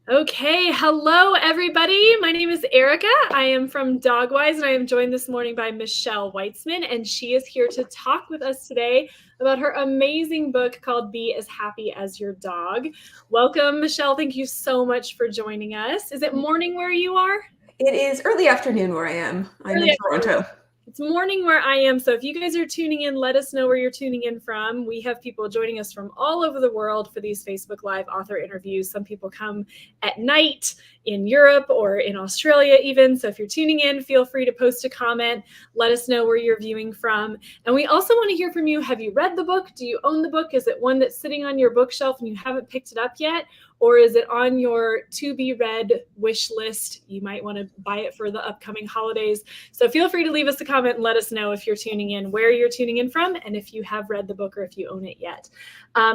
Okay, hello everybody. My name is Erica. I am from Dogwise and I am joined this morning by Michelle Waitzman, and she is here to talk with us today about her amazing book called Be as Happy as Your Dog. Welcome, Michelle. Thank you so much for joining us. Is it morning where you are? It is early afternoon where I am. I'm in Early Toronto. It's morning where I am. So if you guys are tuning in, let us know where you're tuning in from. We have people joining us from all over the world for these Facebook Live author interviews. Some people come at night in Europe or in Australia even. So if you're tuning in, feel free to post a comment. Let us know where you're viewing from. And we also want to hear from you. Have you read the book? Do you own the book? Is it one that's sitting on your bookshelf and you haven't picked it up yet? Or is it on your to be read wish list? You might want to buy it for the upcoming holidays. So feel free to leave us a comment and let us know if you're tuning in, where you're tuning in from, and if you have read the book or if you own it yet.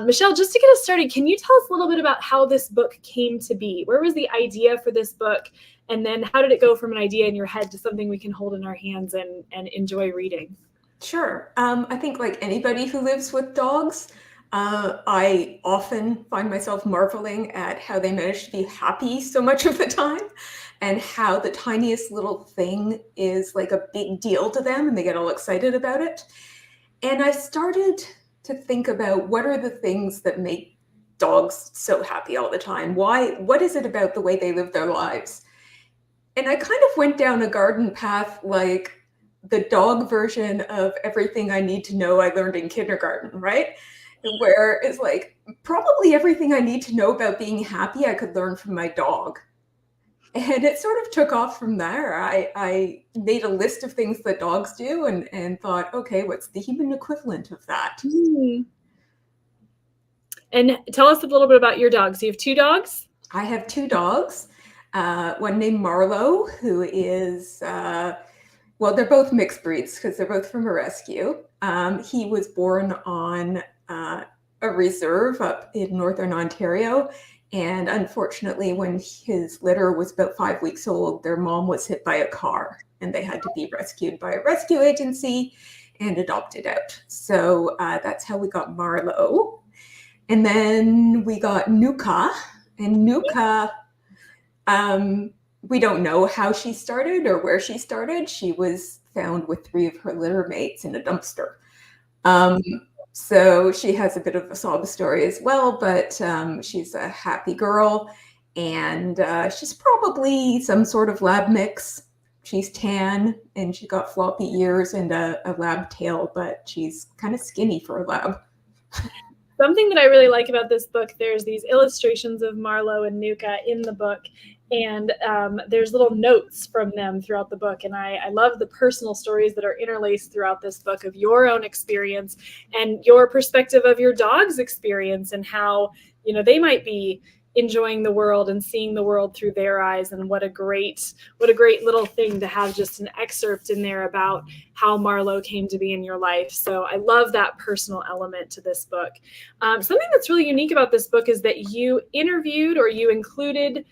Michelle, just to get us started, can you tell us a little bit about how this book came to be? Where was the idea for this book? And then how did it go from an idea in your head to something we can hold in our hands and enjoy reading? Sure. I think like anybody who lives with dogs, I often find myself marveling at how they manage to be happy so much of the time and how the tiniest little thing is like a big deal to them and they get all excited about it. And I started to think about what are the things that make dogs so happy all the time? What is it about the way they live their lives? And I kind of went down a garden path like the dog version of everything I need to know I learned in kindergarten, right? Where it's like probably everything I need to know about being happy I could learn from my dog. And it sort of took off from there. I made a list of things that dogs do and thought, okay, what's the human equivalent of that? And tell us a little bit about your dogs. You have two dogs? I have two dogs. One named Marlo, who is well, they're both mixed breeds because they're both from a rescue. He was born on a reserve up in northern Ontario. And unfortunately, when his litter was about 5 weeks old, their mom was hit by a car and they had to be rescued by a rescue agency and adopted out. So that's how we got Marlo. And then we got Nuka. And Nuka, we don't know how she started or where she started. She was found with 3 of her litter mates in a dumpster. So she has a bit of a sob story as well, but she's a happy girl, and she's probably some sort of lab mix. She's tan, and she got floppy ears and a lab tail, but she's kind of skinny for a lab. Something that I really like about this book, there's these illustrations of Marlo and Nuka in the book, and there's little notes from them throughout the book. And I love the personal stories that are interlaced throughout this book of your own experience and your perspective of your dog's experience and how, they might be enjoying the world and seeing the world through their eyes. And what a great little thing to have just an excerpt in there about how Marlo came to be in your life. So I love that personal element to this book. Something that's really unique about this book is that you interviewed or you included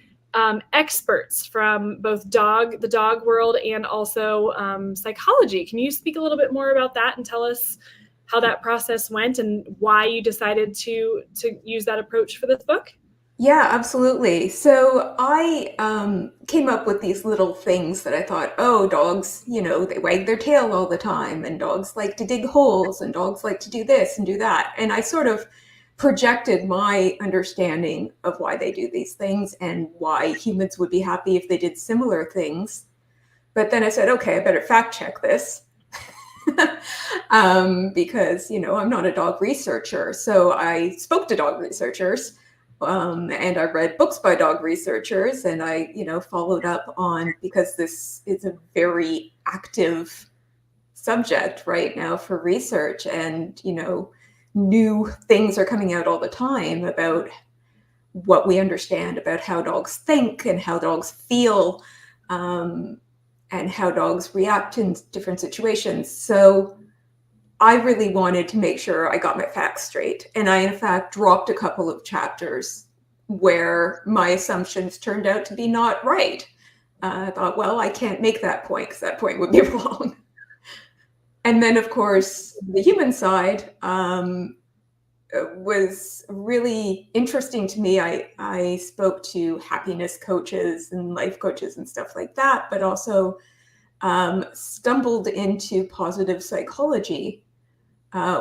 experts from both the dog world and also psychology. Can you speak a little bit more about that and tell us how that process went and why you decided to use that approach for this book? Yeah, absolutely. So I came up with these little things that I thought, oh, dogs, they wag their tail all the time, and dogs like to dig holes, and dogs like to do this and do that. And I sort of projected my understanding of why they do these things and why humans would be happy if they did similar things. But then I said, okay, I better fact check this. Because, I'm not a dog researcher. So I spoke to dog researchers. And I read books by dog researchers, and I, followed up on, because this is a very active subject right now for research, and, new things are coming out all the time about what we understand about how dogs think and how dogs feel, and how dogs react in different situations. So I really wanted to make sure I got my facts straight. And I, in fact, dropped a couple of chapters where my assumptions turned out to be not right. I thought, well, I can't make that point because that point would be wrong. And then, of course, the human side, was really interesting to me. I spoke to happiness coaches and life coaches and stuff like that, but also stumbled into positive psychology,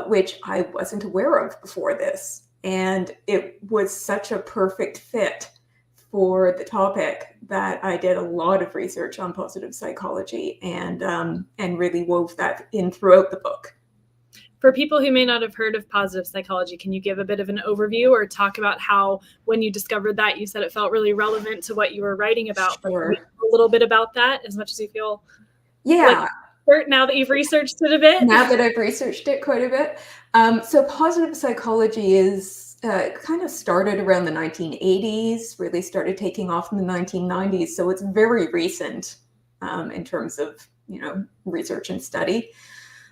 which I wasn't aware of before this. And it was such a perfect fit for the topic that I did a lot of research on positive psychology and really wove that in throughout the book. For people who may not have heard of positive psychology, can you give a bit of an overview or talk about how, when you discovered that, you said it felt really relevant to what you were writing about? Sure. A little bit about that, as much as you feel. Yeah. Like, now that you've researched it a bit. Now that I've researched it quite a bit. So positive psychology is kind of started around the 1980s, really started taking off in the 1990s. So it's very recent in terms of, research and study.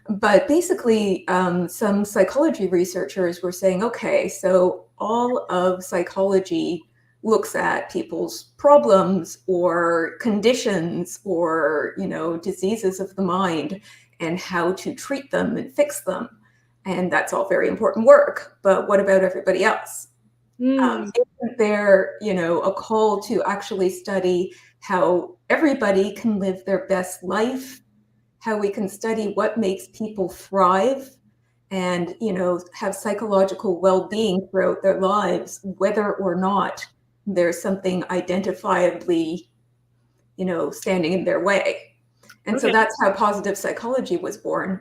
But basically, some psychology researchers were saying, okay, so all of psychology looks at people's problems or conditions or, diseases of the mind and how to treat them and fix them. And that's all very important work. But what about everybody else? Isn't there, a call to actually study how everybody can live their best life, how we can study what makes people thrive and, have psychological well-being throughout their lives, whether or not there's something identifiably, standing in their way. And so that's how positive psychology was born.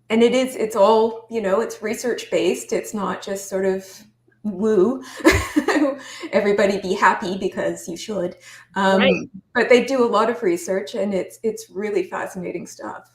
And it's all, it's research-based. It's not just sort of woo, everybody be happy because you should. Right. But they do a lot of research and it's really fascinating stuff.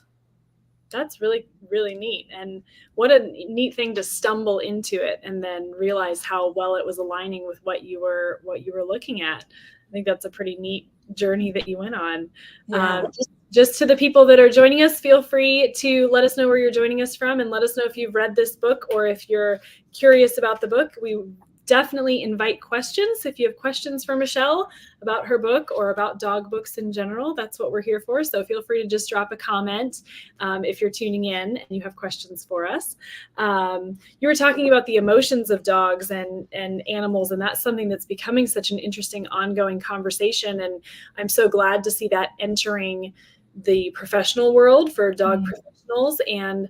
That's really, really neat. And what a neat thing to stumble into it and then realize how well it was aligning with what you were looking at. I think that's a pretty neat journey that you went on. Yeah. Just to the people that are joining us, feel free to let us know where you're joining us from and let us know if you've read this book or if you're curious about the book. We definitely invite questions. If you have questions for Michelle about her book or about dog books in general, that's what we're here for. So feel free to just drop a comment if you're tuning in and you have questions for us. You were talking about the emotions of dogs and animals, and that's something that's becoming such an interesting ongoing conversation. And I'm so glad to see that entering the professional world for dog professionals. And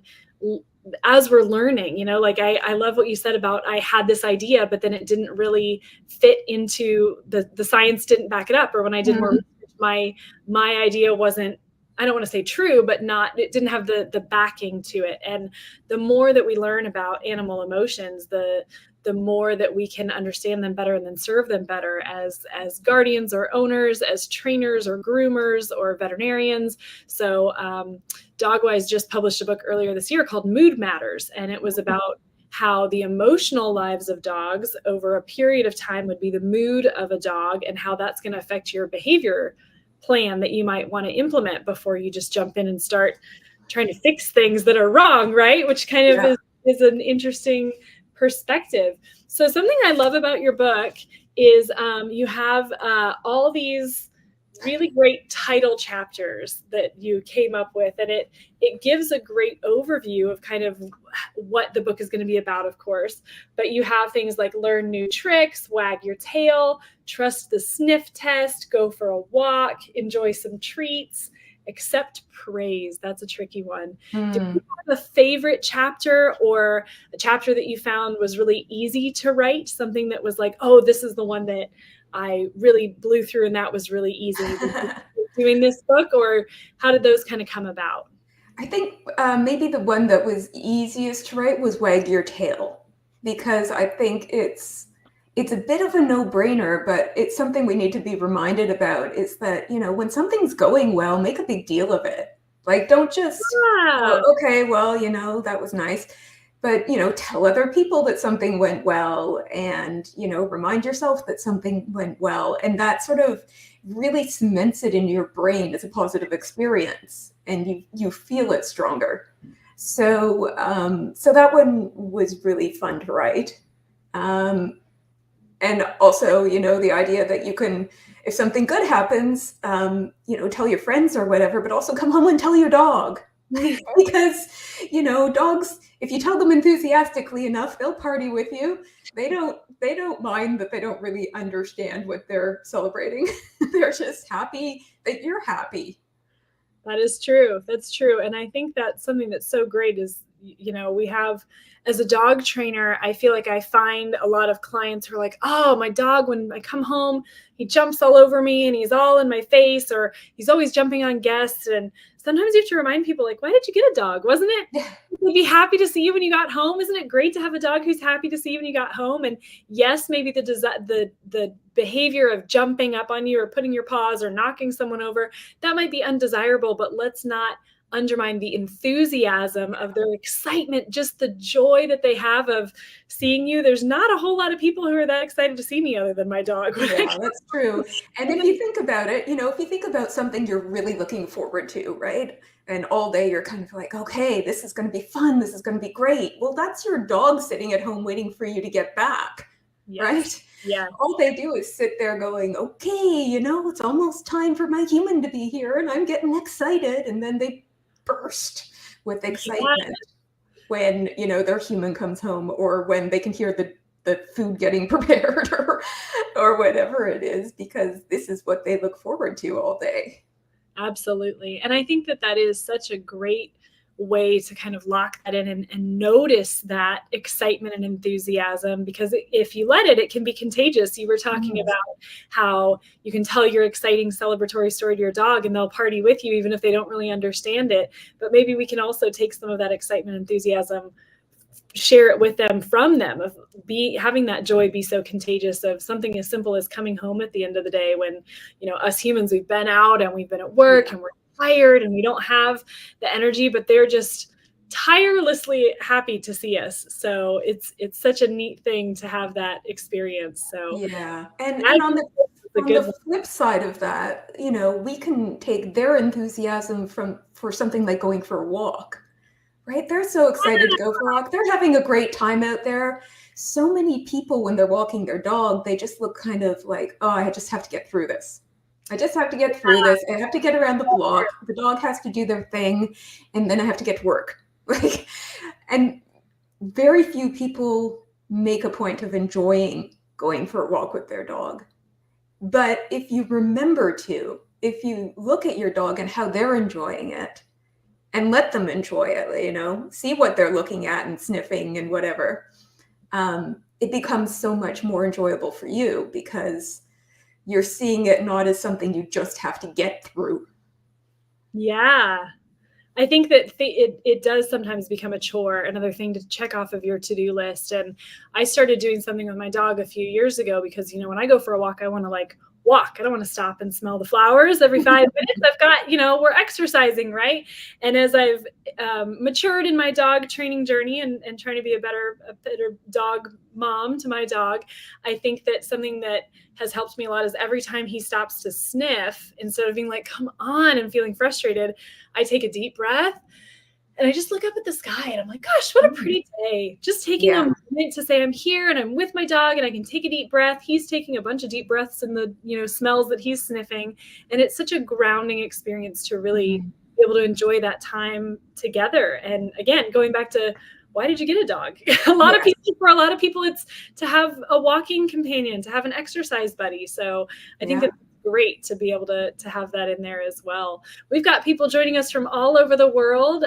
as we're learning, like I love what you said about I had this idea, but then it didn't really fit into the science didn't back it up. Or when I did more research, my idea wasn't, I don't want to say true, but it didn't have the backing to it. And the more that we learn about animal emotions, the more that we can understand them better and then serve them better as guardians or owners, as trainers or groomers or veterinarians. So Dogwise just published a book earlier this year called Mood Matters, and it was about how the emotional lives of dogs over a period of time would be the mood of a dog and how that's going to affect your behavior plan that you might want to implement before you just jump in and start trying to fix things that are wrong, right? Which kind of is an interesting perspective. So something I love about your book is you have all these really great title chapters that you came up with, and it gives a great overview of kind of what the book is going to be about, of course. But you have things like learn new tricks, wag your tail, trust the sniff test, go for a walk, enjoy some treats, accept praise. That's a tricky one. Do you have a favorite chapter or a chapter that you found was really easy to write? Something that was like, oh, this is the one that I really blew through and that was really easy doing this book? Or how did those kind of come about? I think maybe the one that was easiest to write was Wag Your Tail, because I think it's a bit of a no-brainer, but it's something we need to be reminded about, is that, when something's going well, make a big deal of it. Like, don't just, okay, well, that was nice. But, tell other people that something went well and, remind yourself that something went well. And that sort of really cements it in your brain as a positive experience, and you feel it stronger. So, so that one was really fun to write. And also, the idea that you can, if something good happens, tell your friends or whatever, but also come home and tell your dog. Because, dogs, if you tell them enthusiastically enough, they'll party with you. They don't mind that they don't really understand what they're celebrating. They're just happy that you're happy. That is true. That's true. And I think that's something that's so great is, we have, as a dog trainer, I feel like I find a lot of clients who are like, oh, my dog, when I come home, he jumps all over me and he's all in my face, or he's always jumping on guests. And sometimes you have to remind people, like, why did you get a dog? Wasn't it? He'd be happy to see you when you got home. Isn't it great to have a dog who's happy to see you when you got home? And yes, maybe the behavior of jumping up on you or putting your paws or knocking someone over, that might be undesirable, but let's not undermine the enthusiasm of their excitement, just the joy that they have of seeing you. There's not a whole lot of people who are that excited to see me other than my dog. Yeah, that's true. And if you think about it, if you think about something you're really looking forward to, right? And all day you're kind of like, okay, this is going to be fun. This is going to be great. Well, that's your dog sitting at home waiting for you to get back, right? Yeah. All they do is sit there going, okay, it's almost time for my human to be here and I'm getting excited. And then they burst with excitement when, their human comes home, or when they can hear the food getting prepared, or whatever it is, because this is what they look forward to all day. Absolutely. And I think that is such a great way to kind of lock that in and notice that excitement and enthusiasm, because if you let it, it can be contagious. You were talking about how you can tell your exciting celebratory story to your dog and they'll party with you even if they don't really understand it. But maybe we can also take some of that excitement, enthusiasm, share it with them, from them, of having that joy be so contagious, of something as simple as coming home at the end of the day when, us humans, we've been out and we've been at work and we're tired and we don't have the energy, but they're just tirelessly happy to see us. So it's such a neat thing to have that experience. So yeah. And on the flip side of that, we can take their enthusiasm for something like going for a walk. Right? They're so excited to go for a walk. They're having a great time out there. So many people, when they're walking their dog, they just look kind of like, oh, I just have to get through this. I just have to get through this. I have to get around the block. The dog has to do their thing, and then I have to get to work. And very few people make a point of enjoying going for a walk with their dog. But if you remember to, if you look at your dog and how they're enjoying it, and let them enjoy it, see what they're looking at and sniffing and whatever, it becomes so much more enjoyable for you, because you're seeing it not as something you just have to get through. Yeah. I think that it does sometimes become a chore, another thing to check off of your to-do list. And I started doing something with my dog a few years ago because, when I go for a walk, I want to walk. I don't want to stop and smell the flowers every 5 minutes. I've got, we're exercising, right? And as I've matured in my dog training journey and trying to be a better dog mom to my dog, I think that something that has helped me a lot is every time he stops to sniff, instead of being like, come on, and feeling frustrated, I take a deep breath and I just look up at the sky and I'm like, gosh, what a pretty day. Just taking a moment to say I'm here and I'm with my dog and I can take a deep breath. He's taking a bunch of deep breaths in the, smells that he's sniffing. And it's such a grounding experience to really be able to enjoy that time together. And again, going back to, why did you get a dog? For a lot of people, it's to have a walking companion, to have an exercise buddy. So I think that's great to be able to have that in there as well. We've got people joining us from all over the world.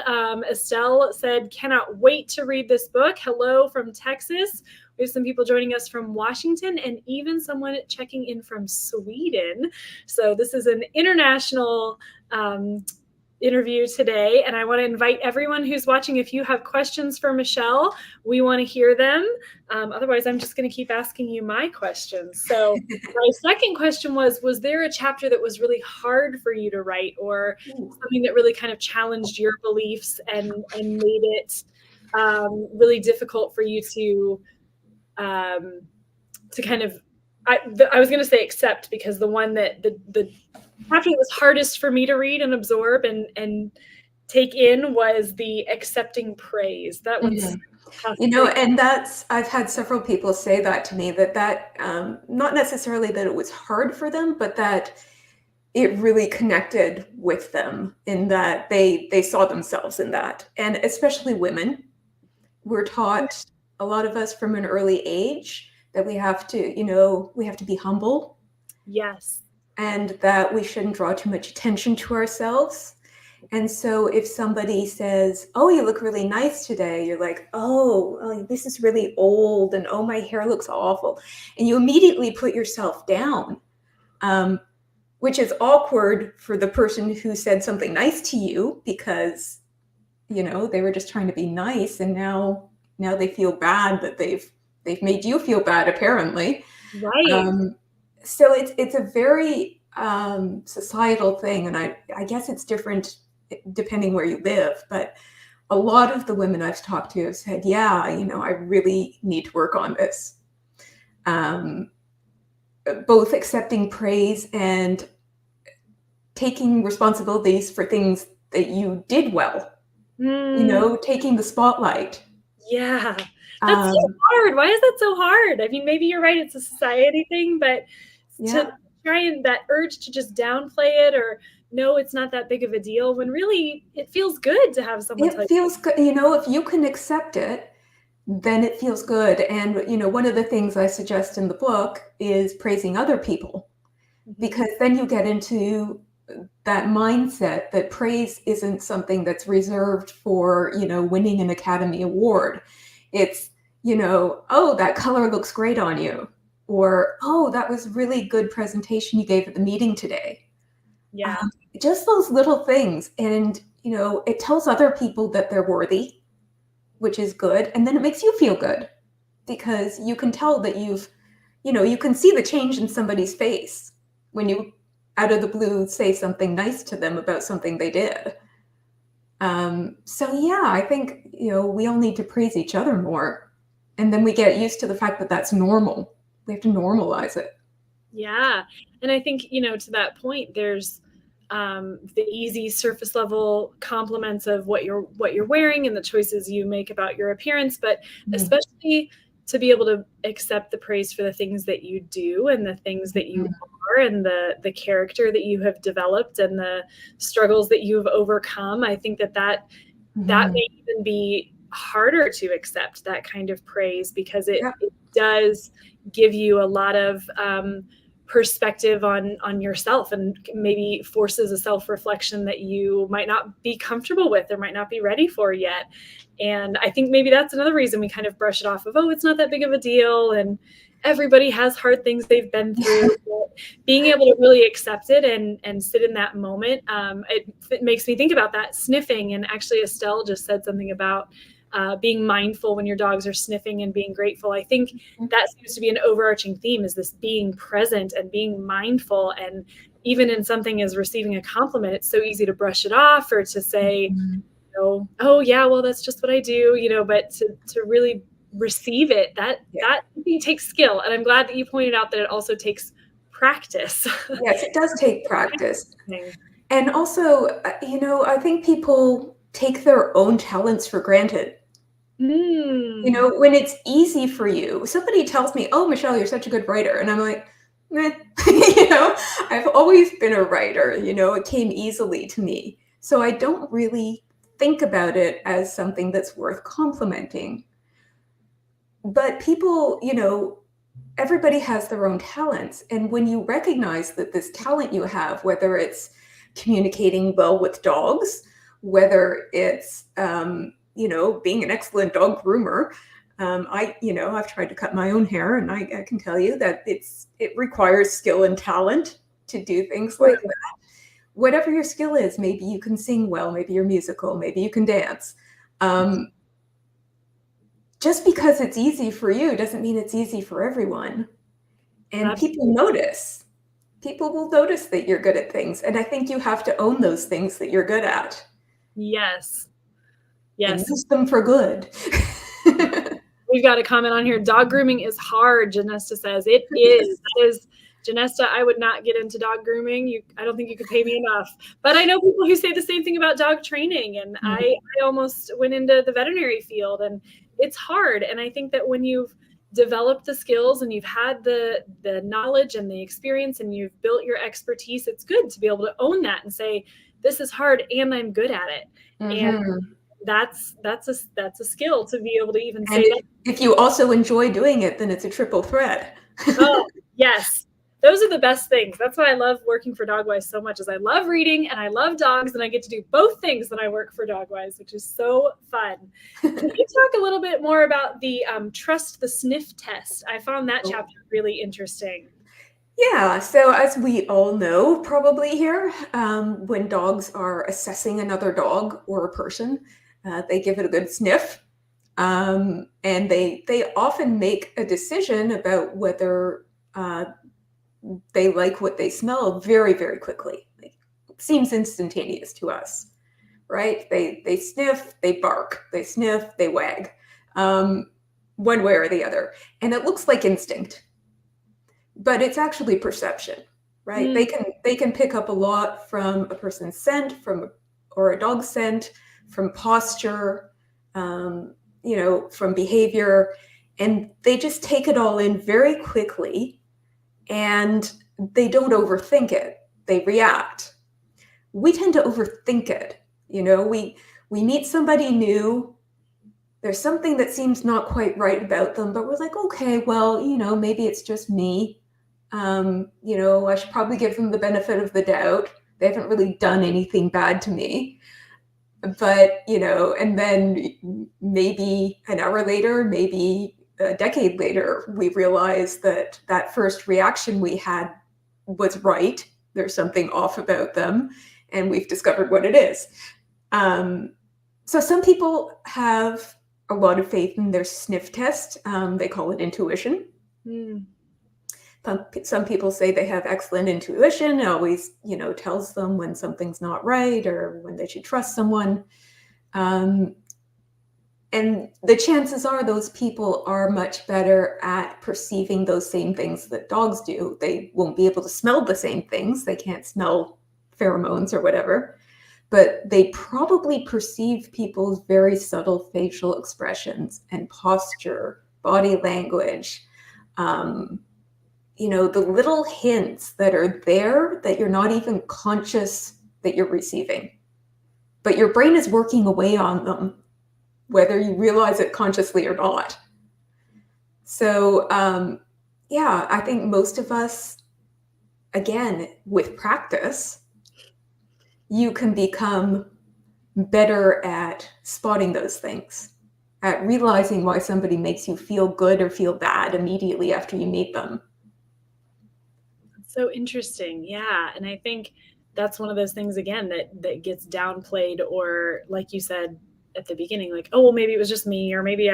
Estelle said, cannot wait to read this book. Hello from Texas. We have some people joining us from Washington and even someone checking in from Sweden. So this is an international interview today, and I want to invite everyone who's watching, if you have questions for Michelle, we want to hear them. Otherwise, I'm just going to keep asking you my questions. So my second question was there a chapter that was really hard for you to write, or something that really kind of challenged your beliefs and made it really difficult for you to kind of, I was going to say accept, because the one that the chapter that was hardest for me to read and absorb and take in was the accepting praise. That was and I've had several people say that to me, that not necessarily that it was hard for them, but that it really connected with them in that they saw themselves in that. And especially women, we're taught, a lot of us from an early age, that we have to, we have to be humble, Yes. and that we shouldn't draw too much attention to ourselves. And so if somebody says, "Oh, you look really nice today," you're like, "Oh, this is really old," and "Oh, my hair looks awful." And you immediately put yourself down, which is awkward for the person who said something nice to you, because, they were just trying to be nice, and now they feel bad that they've made you feel bad, apparently. Right. So it's a very societal thing, and I guess it's different depending where you live. But a lot of the women I've talked to have said, "Yeah, I really need to work on this." Um, Both accepting praise and taking responsibilities for things that you did well. Taking the spotlight. Yeah. That's so Um, hard. Why is that so hard? I mean, maybe you're right, it's a society thing, but to yeah. try and that urge to just downplay it, or no, it's not that big of a deal, when really it feels good to have someone tell It feels good, if you can accept it, then it feels good. And, one of the things I suggest in the book is praising other people, you. Mhm. because then you get into that mindset that praise isn't something that's reserved for, winning an Academy Award. It's, "Oh, that color looks great on you," or, "Oh, that was really good presentation you gave at the meeting today." Yeah. Um, just those little things. And, it tells other people that they're worthy, which is good. And then it makes you feel good, because you can tell that you can see the change in somebody's face when you, out of the blue, say something nice to them about something they did. So yeah, I think, we all need to praise each other more. And then we get used to the fact that that's normal. We have to normalize it. Yeah. And I think, to that point, there's the easy surface level compliments of what you're wearing and the choices you make about your appearance, but Mm. especially to be able to accept the praise for the things that you do and the things that you are, and the character that you have developed and the struggles that you've overcome. I think that Mhm. may even be harder to accept, that kind of praise, because it, Yeah. it does give you a lot of perspective on yourself, and maybe forces a self-reflection that you might not be comfortable with or might not be ready for yet. And I think maybe that's another reason we kind of brush it off of, oh, it's not that big of a deal, and everybody has hard things they've been through. But being able to really accept it and sit in that moment, it makes me think about that sniffing. And actually, Estelle just said something about being mindful when your dogs are sniffing and being grateful. I think that seems to be an overarching theme, is this being present and being mindful. And even in something as receiving a compliment, it's so easy to brush it off, or to say, Mhm. oh yeah, well, that's just what I do, but to really receive it, that Yeah. that takes skill. And I'm glad that you pointed out that it also takes practice. Yes, it does take practice. And also, I think people take their own talents for granted. Mm. When it's easy for you, somebody tells me, "Oh, Michelle, you're such a good writer." And I'm like, "Meh." I've always been a writer, it came easily to me. So I don't really think about it as something that's worth complimenting. But people, everybody has their own talents. And when you recognize that this talent you have, whether it's communicating well with dogs, whether it's, being an excellent dog groomer. I've tried to cut my own hair, and I can tell you that it requires skill and talent to do things like that. Whatever your skill is, maybe you can sing well, maybe you're musical, maybe you can dance. Um, just because it's easy for you doesn't mean it's easy for everyone. And people Absolutely. notice. People will notice that you're good at things, and I think you have to own those things that you're good at Yes. and Yes. use them for good. We've got a comment on here. Dog grooming is hard, Janesta says. It is. That is, Janesta, I would not get into dog grooming. I don't think you could pay me enough. But I know people who say the same thing about dog training. And I almost went into the veterinary field, and it's hard. And I think that when you've developed the skills and you've had the knowledge and the experience and you've built your expertise, it's good to be able to own that and say, this is hard and I'm good at it. And Mm-hmm. that's a skill to be able to even And say that. if you also enjoy doing it, then it's a triple threat. Oh, yes. Those are the best things. That's why I love working for Dogwise so much, is I love reading and I love dogs, and I get to do both things when I work for Dogwise, which is so fun. Can you talk a little bit more about the trust the sniff test? I found that chapter really interesting. Yeah, so as we all know, probably here, when dogs are assessing another dog or a person, they give it a good sniff. And they often make a decision about whether they like what they smell very, very quickly. Like, seems instantaneous to us, right? They sniff, they bark, they sniff, they wag, one way or the other, and it looks like instinct, but it's actually perception, right? Mm. They can pick up a lot from a person's scent, or a dog's scent, from posture, from behavior, and they just take it all in very quickly, and they don't overthink it. They react. We tend to overthink it. We meet somebody new. There's something that seems not quite right about them, but we're like, okay, well, maybe it's just me. I should probably give them the benefit of the doubt. They haven't really done anything bad to me. But, and then maybe an hour later, maybe a decade later, we realize that that first reaction we had was right. There's something off about them, and we've discovered what it is. So some people have a lot of faith in their sniff test. They call it intuition. Mm. Some people say they have excellent intuition. It always, tells them when something's not right or when they should trust someone. And the chances are those people are much better at perceiving those same things that dogs do. They won't be able to smell the same things. They can't smell pheromones or whatever, but they probably perceive people's very subtle facial expressions and posture, body language, the little hints that are there that you're not even conscious that you're receiving. But your brain is working away on them, whether you realize it consciously or not. So, I think most of us, again, with practice, you can become better at spotting those things, at realizing why somebody makes you feel good or feel bad immediately after you meet them. So interesting. Yeah. And I think that's one of those things, again, that gets downplayed, or like you said at the beginning, like, oh, well, maybe it was just me, or maybe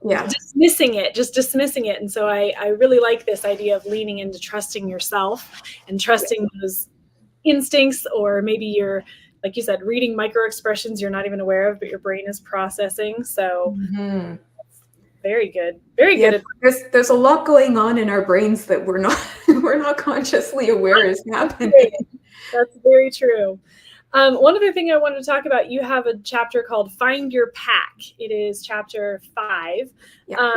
dismissing it. And so I really like this idea of leaning into trusting yourself and trusting those instincts, or maybe you're, like you said, reading micro expressions you're not even aware of, but your brain is processing. So very good. Very good. There's a lot going on in our brains that we're not consciously aware is happening. That's very true. One other thing I wanted to talk about, you have a chapter called Find Your Pack. It is chapter 5. Yeah.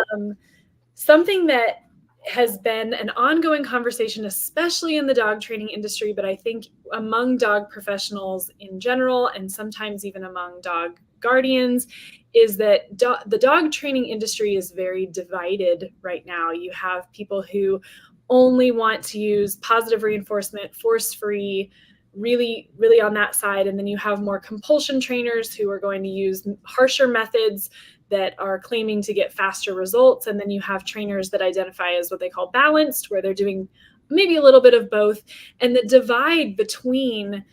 Something that has been an ongoing conversation, especially in the dog training industry, but I think among dog professionals in general, and sometimes even among dog guardians, is that the dog training industry is very divided right now. You have people who only want to use positive reinforcement, force-free, really, really on that side. And then you have more compulsion trainers who are going to use harsher methods that are claiming to get faster results. And then you have trainers that identify as what they call balanced, where they're doing maybe a little bit of both. And the divide between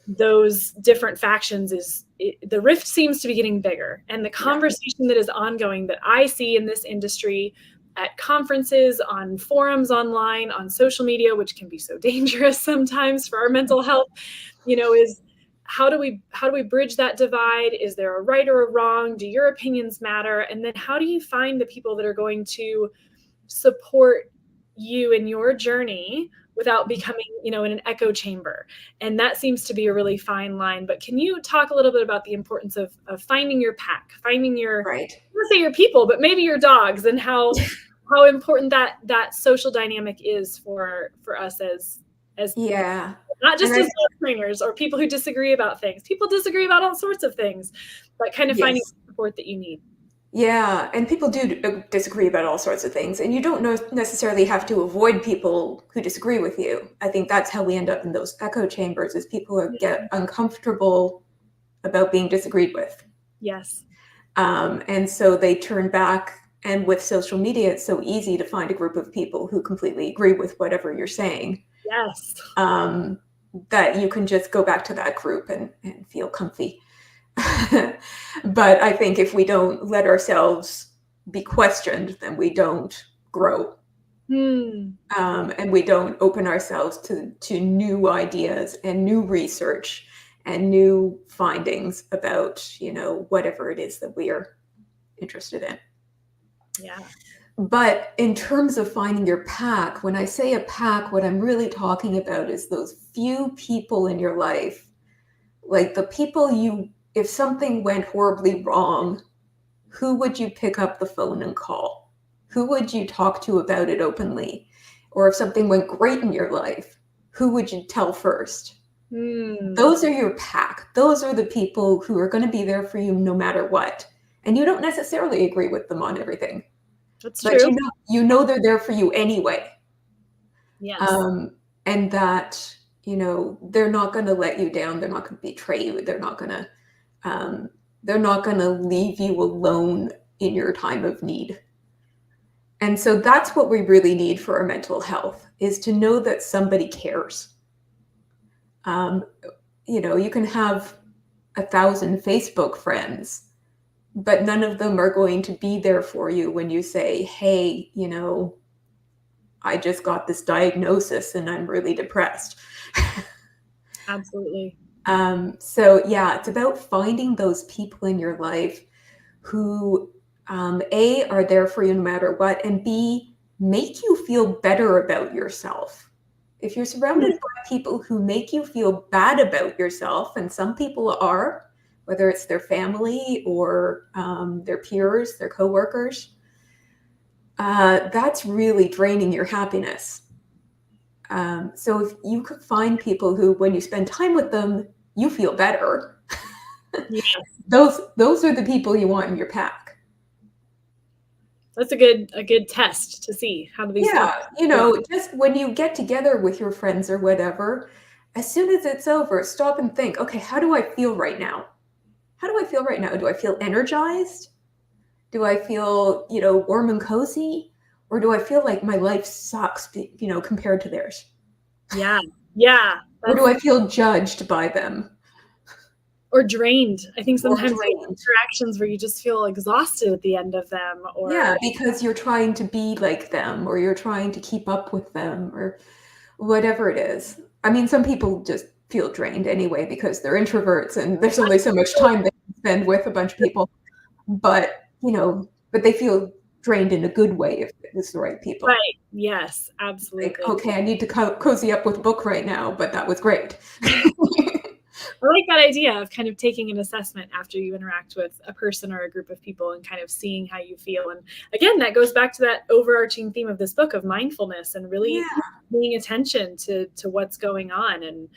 those different factions the rift seems to be getting bigger. And the conversation that is ongoing that I see in this industry at conferences, on forums online, on social media, which can be so dangerous sometimes for our mental health, is how do we bridge that divide? Is there a right or a wrong? Do your opinions matter? And then how do you find the people that are going to support you in your journey without becoming, in an echo chamber. And that seems to be a really fine line. But can you talk a little bit about the importance of finding your pack, finding your, Right. let's say your people, but maybe your dogs, and how important that social dynamic is for us as Yeah. not just And as dog trainers or people who disagree about things. People disagree about all sorts of things, but kind of finding yes. the support that you need. Yeah, and people do disagree about all sorts of things, and you don't necessarily have to avoid people who disagree with you. I think that's how we end up in those echo chambers, is people get uncomfortable about being disagreed with. Yes. And so they turn back, and with social media, it's so easy to find a group of people who completely agree with whatever you're saying. Yes. That you can just go back to that group and feel comfy. But I think if we don't let ourselves be questioned, then we don't grow. And we don't open ourselves to new ideas and new research and new findings about, whatever it is that we are interested in. Yeah. But in terms of finding your pack, when I say a pack, what I'm really talking about is those few people in your life, like the people if something went horribly wrong, who would you pick up the phone and call? Who would you talk to about it openly? Or if something went great in your life, who would you tell first? Those are your pack. Those are the people who are going to be there for you no matter what. And you don't necessarily agree with them on everything. That's But true. you know they're there for you anyway. Yes. And that, they're not going to let you down. They're not going to betray you. They're not going to leave you alone in your time of need. And so that's what we really need for our mental health, is to know that somebody cares. You can have 1,000 Facebook friends, but none of them are going to be there for you when you say, hey, I just got this diagnosis and I'm really depressed. Absolutely. So yeah, it's about finding those people in your life who, A, are there for you no matter what, and B, make you feel better about yourself. If you're surrounded by people who make you feel bad about yourself, and some people are, whether it's their family or their peers, their coworkers, that's really draining your happiness. So if you could find people who, when you spend time with them, you feel better, Yes. those are the people you want in your pack. That's a good test to see how do these Just when you get together with your friends or whatever, as soon as it's over, stop and think, okay, how do I feel right now? How do I feel right now? Do I feel energized? Do I feel, warm and cozy? Or do I feel like my life sucks, compared to theirs? Yeah. Or do I feel judged by them? Or drained. I think sometimes drained. interactions where you just feel exhausted at the end of them, or Yeah, because you're trying to be like them, or you're trying to keep up with them, or whatever it is. I mean, some people just feel drained anyway because they're introverts and there's only so much time they can spend with a bunch of people. But, but they feel drained in a good way if it's the right people. Right. Yes, absolutely. Like, okay, I need to cozy up with a book right now, but that was great. I like that idea of kind of taking an assessment after you interact with a person or a group of people and kind of seeing how you feel. And again, that goes back to that overarching theme of this book of mindfulness and really paying attention to what's going on. And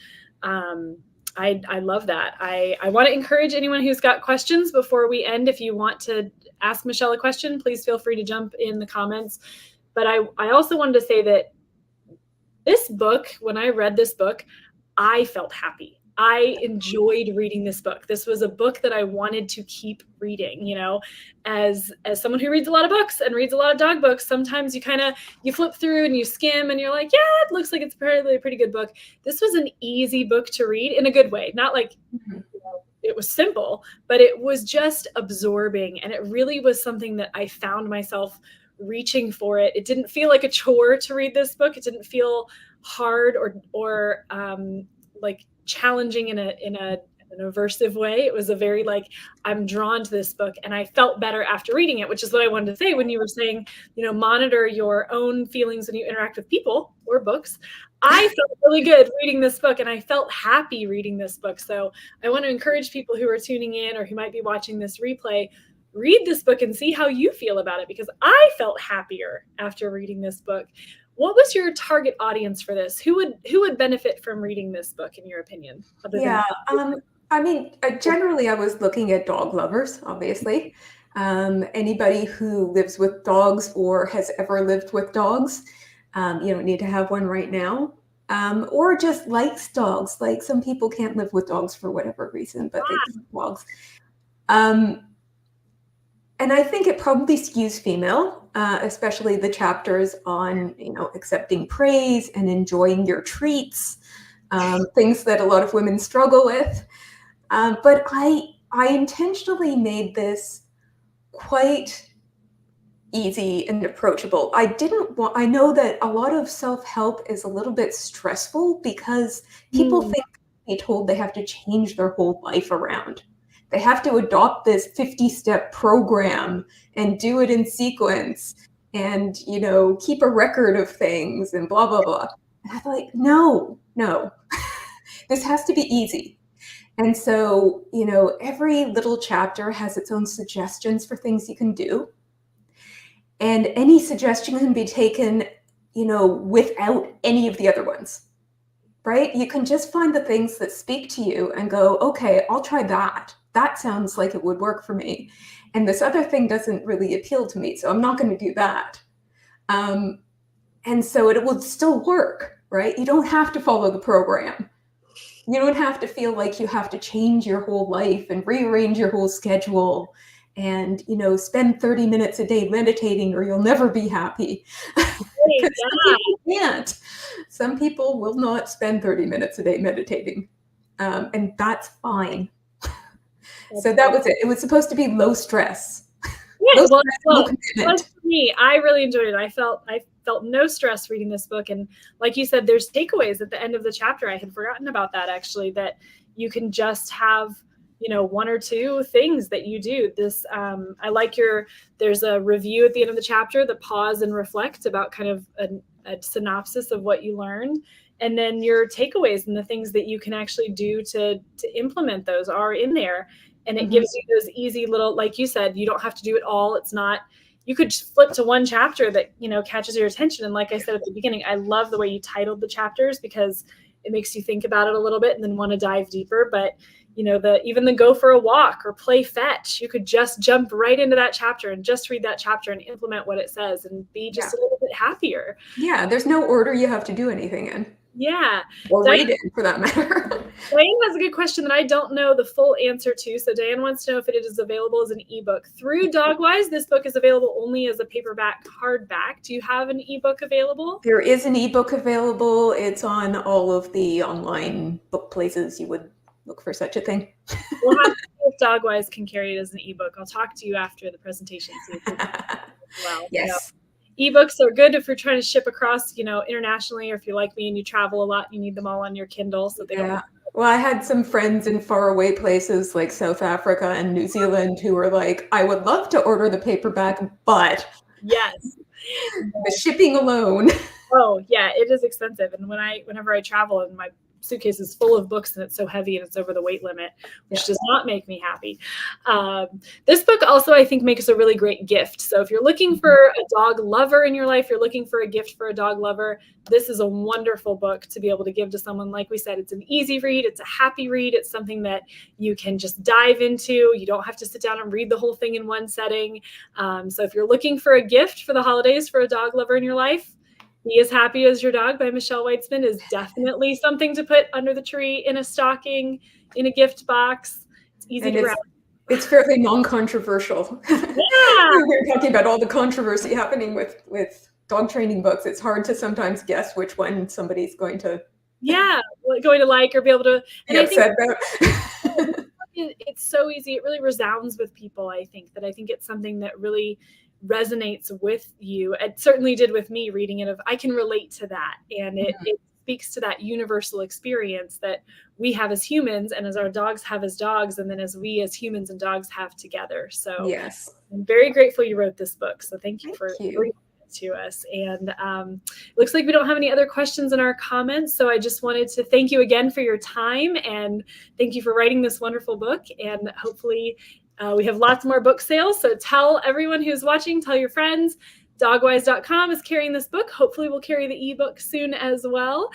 I love that. I want to encourage anyone who's got questions before we end. If you want to ask Michelle a question, please feel free to jump in the comments. But I also wanted to say that this book, when I read this book, I felt happy. I enjoyed reading this book. This was a book that I wanted to keep reading, as someone who reads a lot of books and reads a lot of dog books, sometimes you flip through and you skim and you're like, yeah, it looks like it's probably a pretty good book. This was an easy book to read in a good way. Not like, it was simple, but it was just absorbing. And it really was something that I found myself reaching for it. It didn't feel like a chore to read this book. It didn't feel hard or like challenging in a an aversive way. It was a very like, I'm drawn to this book, and I felt better after reading it, which is what I wanted to say when you were saying, monitor your own feelings when you interact with people or books. I felt really good reading this book, and I felt happy reading this book. So I want to encourage people who are tuning in or who might be watching this replay, read this book and see how you feel about it, because I felt happier after reading this book. What was your target audience for this? Who would benefit from reading this book, in your opinion? Yeah, generally I was looking at dog lovers, obviously. Anybody who lives with dogs or has ever lived with dogs. You don't need to have one right now. Or just likes dogs. Like some people can't live with dogs for whatever reason, but they love dogs. And I think it probably skews female, especially the chapters on, accepting praise and enjoying your treats, things that a lot of women struggle with. But I intentionally made this quite easy and approachable. I know that a lot of self-help is a little bit stressful because people think they're told they have to change their whole life around. They have to adopt this 50-step program and do it in sequence and, keep a record of things and blah, blah, blah. And I'm like, no, this has to be easy. And so, every little chapter has its own suggestions for things you can do. And any suggestion can be taken, without any of the other ones, right? You can just find the things that speak to you and go, okay, I'll try that. That sounds like it would work for me. And this other thing doesn't really appeal to me, so I'm not going to do that. And so it will still work, right? You don't have to follow the program. You don't have to feel like you have to change your whole life and rearrange your whole schedule and, spend 30 minutes a day meditating or you'll never be happy. Because some people can't. Some people will not spend 30 minutes a day meditating. And that's fine. So that was it. It was supposed to be low stress. Yeah, well, for me, I really enjoyed it. I felt no stress reading this book. And like you said, there's takeaways at the end of the chapter. I had forgotten about that, actually, that you can just have, one or two things that you do. This, I like there's a review at the end of the chapter, the pause and reflect about kind of a synopsis of what you learned. And then your takeaways and the things that you can actually do to implement those are in there. And it gives you those easy little, like you said, you don't have to do it all. It's not, you could just flip to one chapter that, catches your attention. And like I said at the beginning, I love the way you titled the chapters because it makes you think about it a little bit and then want to dive deeper. But, even the go for a walk or play fetch, you could just jump right into that chapter and just read that chapter and implement what it says and be just a little bit happier. Yeah, there's no order you have to do anything in. Yeah. Or read it, for that matter. Diane has a good question that I don't know the full answer to. So Diane wants to know if it is available as an ebook. Through Dogwise, this book is available only as a paperback hardback. Do you have an ebook available? There is an ebook available. It's on all of the online book places you would look for such a thing. We'll have to see if Dogwise can carry it as an ebook. I'll talk to you after the presentation. Well, yes. Ebooks are good if you're trying to ship across, internationally, or if you're like me and you travel a lot, you need them all on your Kindle. So they don't. Well, I had some friends in faraway places like South Africa and New Zealand who were like, I would love to order the paperback, but yes, the shipping alone. Oh yeah, it is expensive. And whenever I travel and my suitcase is full of books and it's so heavy and it's over the weight limit, which does not make me happy. This book also, I think, makes a really great gift. So if you're looking for a dog lover in your life, you're looking for a gift for a dog lover, this is a wonderful book to be able to give to someone. Like we said, it's an easy read. It's a happy read. It's something that you can just dive into. You don't have to sit down and read the whole thing in one setting. So if you're looking for a gift for the holidays for a dog lover in your life, Be as Happy as Your Dog by Michelle Waitzman is definitely something to put under the tree, in a stocking, in a gift box. It's easy to wrap. It's fairly non-controversial. Yeah. We're talking about all the controversy happening with dog training books. It's hard to sometimes guess which one somebody's going to like or be able to be upset about. It's so easy. It really resounds with people. I think it's something that really resonates with you. It certainly did with me reading it. I can relate to that. And speaks to that universal experience that we have as humans, and as our dogs have as dogs, and then as we as humans and dogs have together. So Yes. I'm very grateful you wrote this book. So thank you Thank for you. bringing it to us. And looks like we don't have any other questions in our comments. So I just wanted to thank you again for your time, and thank you for writing this wonderful book. And hopefully we have lots more book sales. So tell everyone who's watching, tell your friends. Dogwise.com is carrying this book. Hopefully we'll carry the ebook soon as well.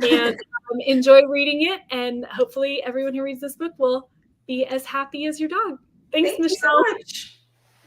And enjoy reading it. And hopefully everyone who reads this book will be as happy as your dog. Thanks, Thank you so Michelle. much.